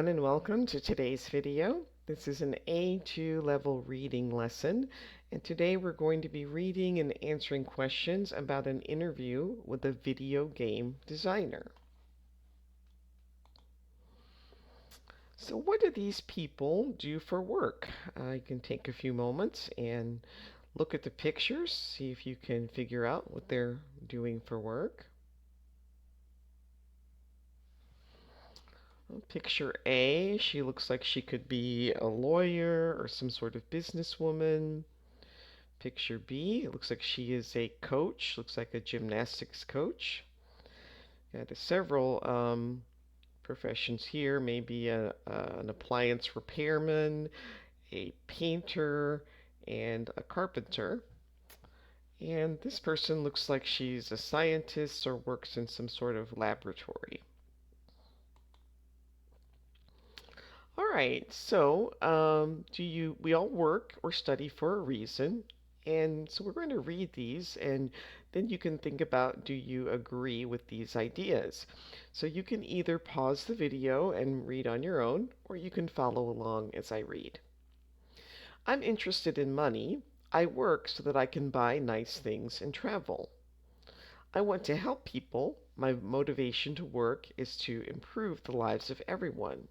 And welcome to today's video. This is an A2 level reading lesson, and today we're going to be reading and answering questions about an interview with a video game designer. So what do these people do for work? You can take a few moments and look at the pictures, see if you can figure out what they're doing for work. Picture A, she looks like she could be a lawyer or some sort of businesswoman. Picture B, it looks like she is a coach, looks like a gymnastics coach. Got several professions here, maybe an appliance repairman, a painter, and a carpenter. And this person looks like she's a scientist or works in some sort of laboratory. All right, so we all work or study for a reason. And so we're going to read these, and then you can think about, do you agree with these ideas? So you can either pause the video and read on your own, or you can follow along as I read. I'm interested in money. I work so that I can buy nice things and travel. I want to help people. My motivation to work is to improve the lives of everyone.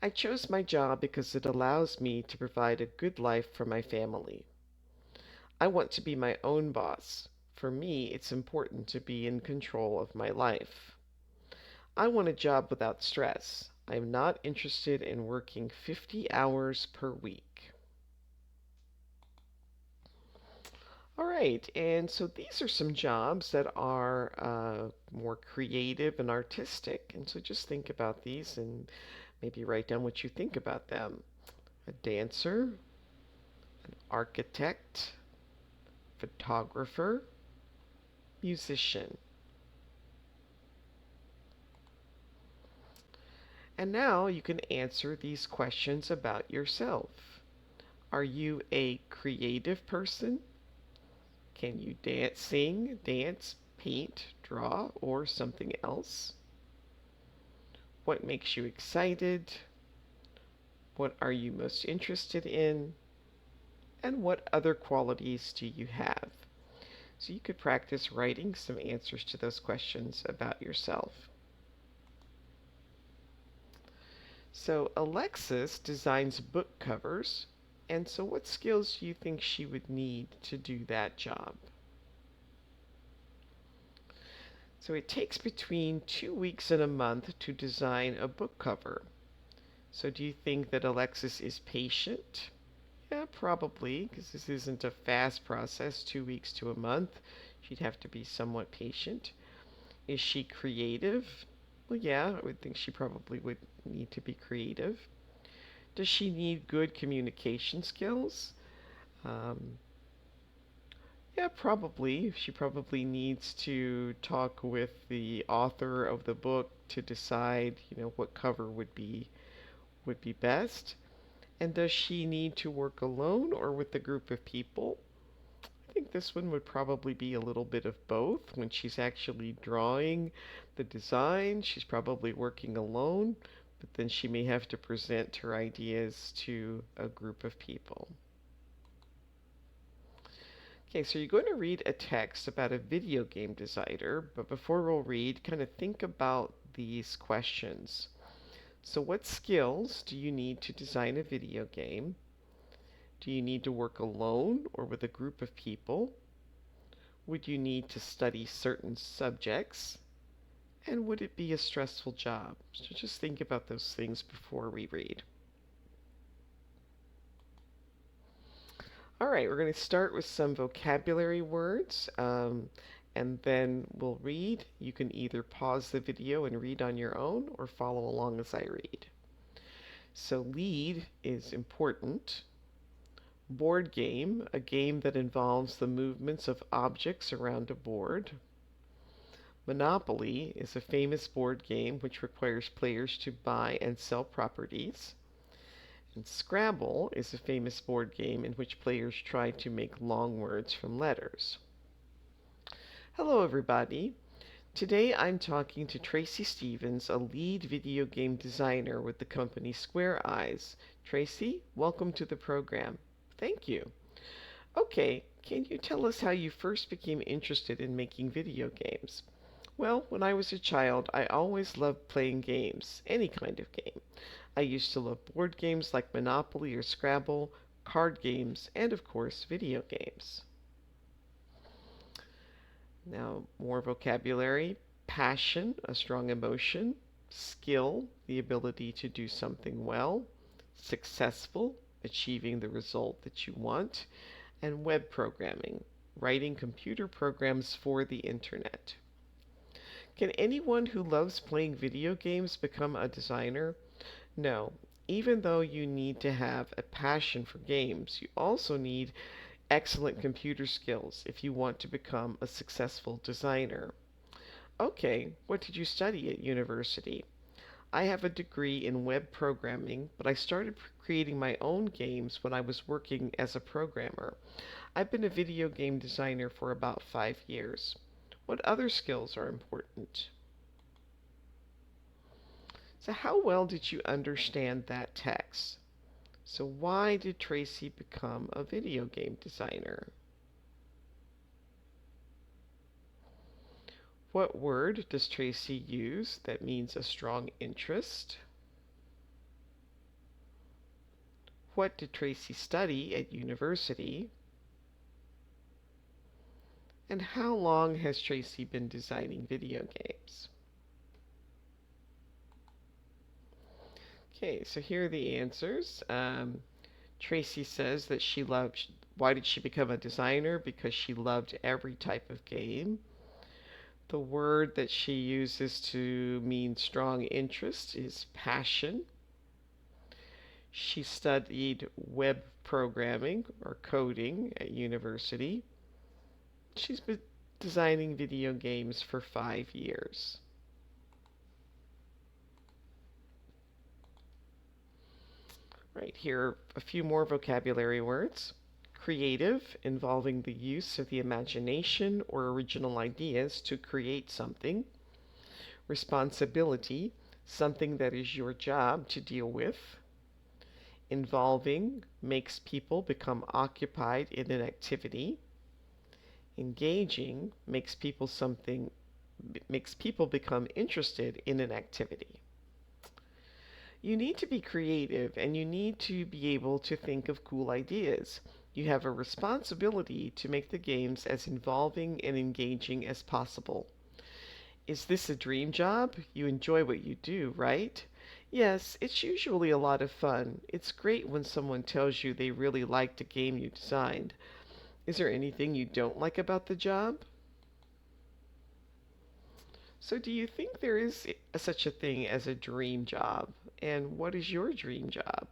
I chose my job because it allows me to provide a good life for my family. I want to be my own boss. For me, it's important to be in control of my life. I want a job without stress. I am not interested in working 50 hours per week. All right, and so these are some jobs that are more creative and artistic. And so just think about these and maybe write down what you think about them. A dancer, an architect, photographer, musician. And now you can answer these questions about yourself. Are you a creative person? Can you dance, paint, draw, or something else? What makes you excited? What are you most interested in? And what other qualities do you have? So you could practice writing some answers to those questions about yourself. So Alexis designs book covers, and so what skills do you think she would need to do that job? So it takes between 2 weeks and a month to design a book cover. So do you think that Alexis is patient? Yeah, probably, because this isn't a fast process, 2 weeks to a month. She'd have to be somewhat patient. Is she creative? Well, yeah, I would think she probably would need to be creative. Does she need good communication skills? Um, yeah, probably. She probably needs to talk with the author of the book to decide, what cover would be best. And does she need to work alone or with a group of people? I think this one would probably be a little bit of both. When she's actually drawing the design, she's probably working alone, but then she may have to present her ideas to a group of people. Okay, so you're going to read a text about a video game designer, but before we'll read, kind of think about these questions. So what skills do you need to design a video game? Do you need to work alone or with a group of people? Would you need to study certain subjects? And would it be a stressful job? So just think about those things before we read. All right, we're going to start with some vocabulary words, and then we'll read. You can either pause the video and read on your own or follow along as I read. So lead is important. Board game, a game that involves the movements of objects around a board. Monopoly is a famous board game which requires players to buy and sell properties. And Scrabble is a famous board game in which players try to make long words from letters. Hello, everybody. Today I'm talking to Tracy Stevens, a lead video game designer with the company Square Eyes. Tracy, welcome to the program. Thank you. Okay, can you tell us how you first became interested in making video games? Well, when I was a child, I always loved playing games, any kind of game. I used to love board games like Monopoly or Scrabble, card games, and of course, video games. Now, more vocabulary: passion, a strong emotion; skill, the ability to do something well; successful, achieving the result that you want; and web programming, writing computer programs for the internet. Can anyone who loves playing video games become a designer? No. Even though you need to have a passion for games, you also need excellent computer skills if you want to become a successful designer. Okay, what did you study at university? I have a degree in web programming, but I started creating my own games when I was working as a programmer. I've been a video game designer for about 5 years. What other skills are important? So, how well did you understand that text? So, why did Tracy become a video game designer? What word does Tracy use that means a strong interest? What did Tracy study at university? And how long has Tracy been designing video games? Okay, so here are the answers. Tracy says that she loved, why did she become a designer? Because she loved every type of game. The word that she uses to mean strong interest is passion. She studied web programming or coding at university. She's been designing video games for 5 years. Right, here are a few more vocabulary words. Creative, involving the use of the imagination or original ideas to create something. Responsibility, something that is your job to deal with. Involving, makes people become occupied in an activity. Engaging, makes people become interested in an activity. You need to be creative and you need to be able to think of cool ideas. You have a responsibility to make the games as involving and engaging as possible. Is this a dream job? You enjoy what you do, right? Yes, it's usually a lot of fun. It's great when someone tells you they really liked a game you designed. Is there anything you don't like about the job? So, do you think there is such a thing as a dream job? And what is your dream job?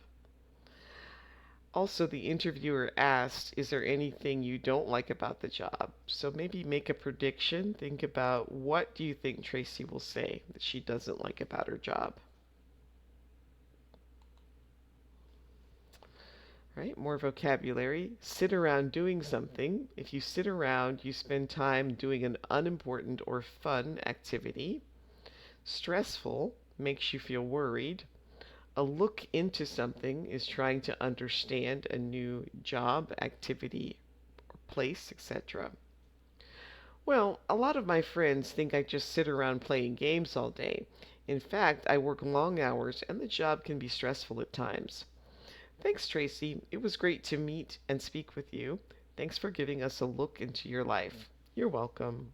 Also, the interviewer asked, is there anything you don't like about the job? So maybe make a prediction. Think about, what do you think Tracy will say that she doesn't like about her job? Right, more vocabulary. Sit around doing something. If you sit around, you spend time doing an unimportant or fun activity. Stressful, makes you feel worried. A look into something is trying to understand a new job, activity, or place, etc. Well, a lot of my friends think I just sit around playing games all day. In fact, I work long hours and the job can be stressful at times. Thanks, Tracy. It was great to meet and speak with you. Thanks for giving us a look into your life. You're welcome.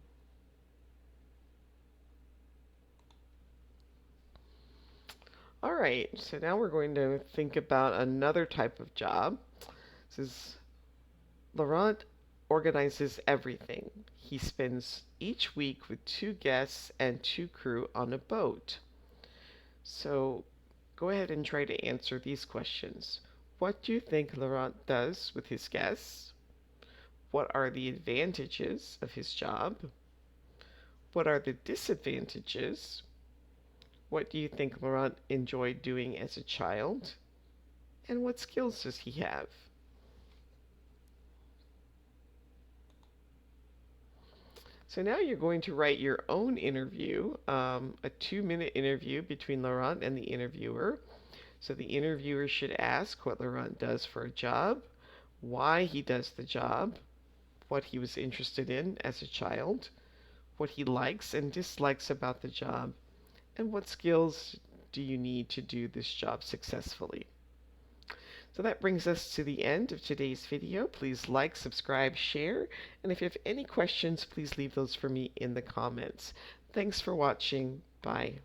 All right, so now we're going to think about another type of job. This is Laurent organizes everything. He spends each week with 2 guests and 2 crew on a boat. So go ahead and try to answer these questions. What do you think Laurent does with his guests? What are the advantages of his job? What are the disadvantages? What do you think Laurent enjoyed doing as a child? And what skills does he have? So now you're going to write your own interview, a 2-minute interview between Laurent and the interviewer. So the interviewer should ask what Laurent does for a job, why he does the job, what he was interested in as a child, what he likes and dislikes about the job, and what skills do you need to do this job successfully. So that brings us to the end of today's video. Please like, subscribe, share, and if you have any questions, please leave those for me in the comments. Thanks for watching. Bye.